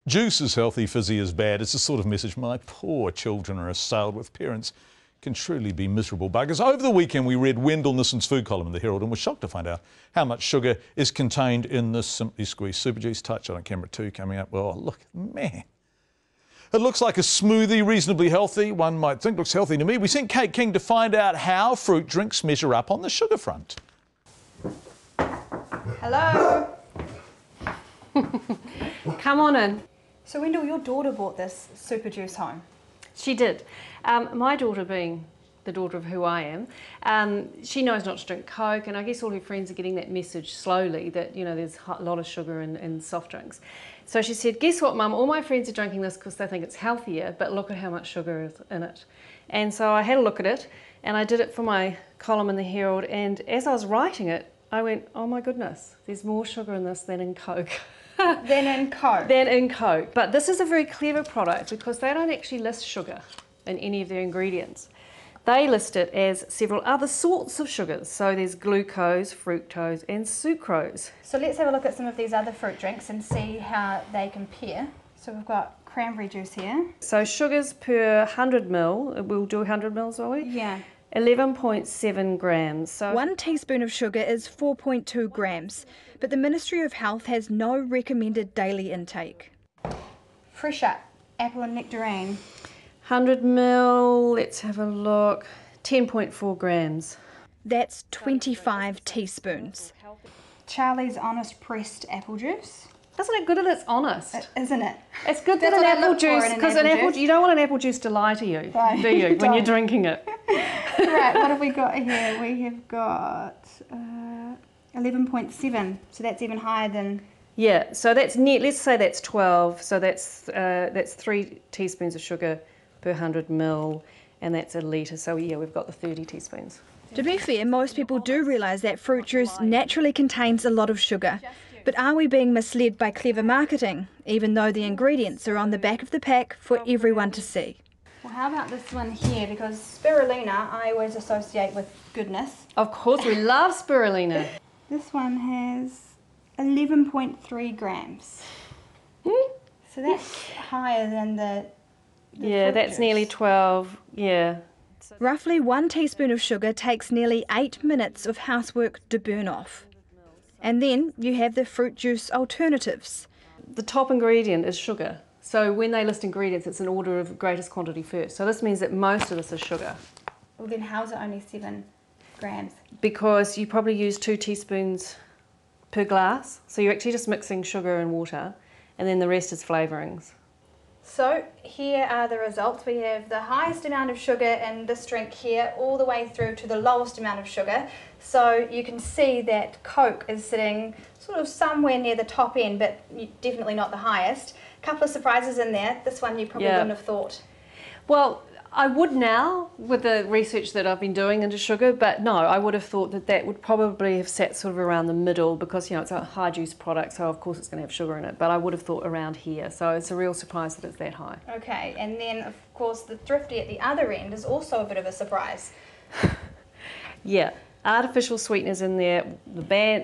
Juice is healthy, fizzy is bad. It's the sort of message my poor children are assailed with. Parents can truly be miserable buggers. Over the weekend, we read Wendyl Nissen's food column in the Herald and were shocked to find out how much sugar is contained in this Simply Squeezed Superjuice. Touch on it, camera 2 coming up. Well, look, man. It looks like a smoothie, reasonably healthy. One might think looks healthy to me. We sent Kate King to find out how fruit drinks measure up on the sugar front. Hello. Come on in. So Wendyl, your daughter bought this super juice home. She did. My daughter, being the daughter of who I am, she knows not to drink Coke, and I guess all her friends are getting that message slowly that, you know, there's a lot of sugar in soft drinks. So she said, guess what, Mum, all my friends are drinking this because they think it's healthier, but look at how much sugar is in it. And so I had a look at it, and I did it for my column in the Herald, and as I was writing it, I went, oh my goodness, there's more sugar in this than in Coke. Than in Coke. Than in Coke. But this is a very clever product because they don't actually list sugar in any of their ingredients. They list it as several other sorts of sugars. So there's glucose, fructose and sucrose. So let's have a look at some of these other fruit drinks and see how they compare. So we've got cranberry juice here. So sugars per 100 ml, we'll do 100 mils, will we? Yeah. 11.7 grams. So 1 teaspoon of sugar is 4.2 grams, but the Ministry of Health has no recommended daily intake. Fresh Up, apple and nectarine. 100 mil, let's have a look, 10.4 grams. That's 25 teaspoons. Charlie's Honest pressed apple juice. Isn't it good that it's honest? Isn't it? It's good That's that what I an apple look for juice, in an because apple juice. you don't want an apple juice to lie to you, Right. do you, when Don't. you're drinking it? Right, what have we got here? We have got 11.7, so that's even higher than... Yeah, so that's net, let's say that's 12, so that's 3 teaspoons of sugar per 100 ml, and that's a litre, so yeah, we've got the 30 teaspoons. To be fair, most people do realise that fruit juice naturally contains a lot of sugar. But are we being misled by clever marketing, even though the ingredients are on the back of the pack for everyone to see? Well, how about this one here? Because spirulina I always associate with goodness. Of course, we love spirulina. This one has 11.3 grams. So that's higher than the Yeah, fruit that's juice. nearly 12, yeah. Roughly 1 teaspoon of sugar takes nearly 8 minutes of housework to burn off. And then you have the fruit juice alternatives. The top ingredient is sugar. So when they list ingredients, it's in order of greatest quantity first. So this means that most of this is sugar. Well, then how's it only 7 grams? Because you probably use 2 teaspoons per glass. So you're actually just mixing sugar and water, and then the rest is flavourings. So here are the results. We have the highest amount of sugar in this drink here, all the way through to the lowest amount of sugar. So you can see that Coke is sitting sort of somewhere near the top end, but definitely not the highest. A couple of surprises in there. This one you probably wouldn't have thought. Well, I would now, with the research that I've been doing into sugar, but no, I would have thought that that would probably have sat sort of around the middle because, you know, it's a high juice product, so of course it's going to have sugar in it, but I would have thought around here, so it's a real surprise that it's that high. Okay, and then of course the Thrifty at the other end is also a bit of a surprise. Yeah, artificial sweeteners in there,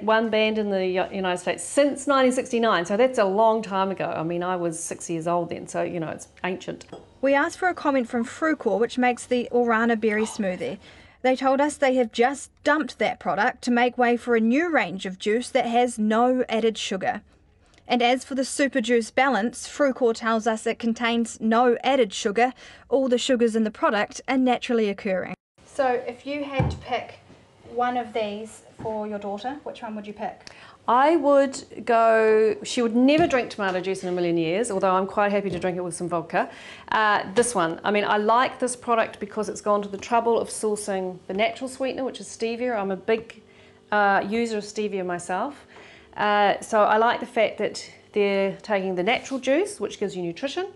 one banned in the United States since 1969, so that's a long time ago. I mean, I was 6 years old then, so, you know, it's ancient. We asked for a comment from Frucor, which makes the Orana berry smoothie. They told us they have just dumped that product to make way for a new range of juice that has no added sugar. And as for the super juice balance, Frucor tells us it contains no added sugar. All the sugars in the product are naturally occurring. So if you had to pick one of these for your daughter, which one would you pick? I would go, she would never drink tomato juice in a million years, although I'm quite happy to drink it with some vodka. This one, I mean, I like this product because it's gone to the trouble of sourcing the natural sweetener, which is stevia. I'm a big user of stevia myself. So I like the fact that they're taking the natural juice, which gives you nutrition,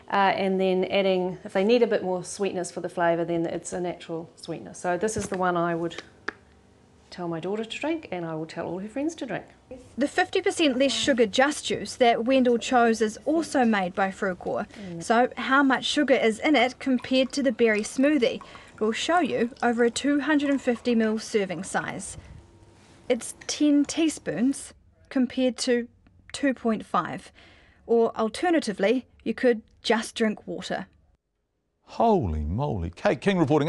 and then adding, if they need a bit more sweetness for the flavour, then it's a natural sweetener. So this is the one I would tell my daughter to drink, and I will tell all her friends to drink. The 50% less sugar Just Juice that Wendyl chose is also made by Frucor. So how much sugar is in it compared to the berry smoothie? We'll show you over a 250ml serving size. It's 10 teaspoons compared to 2.5. or alternatively, you could just drink water. Holy moly. Kate King reporting.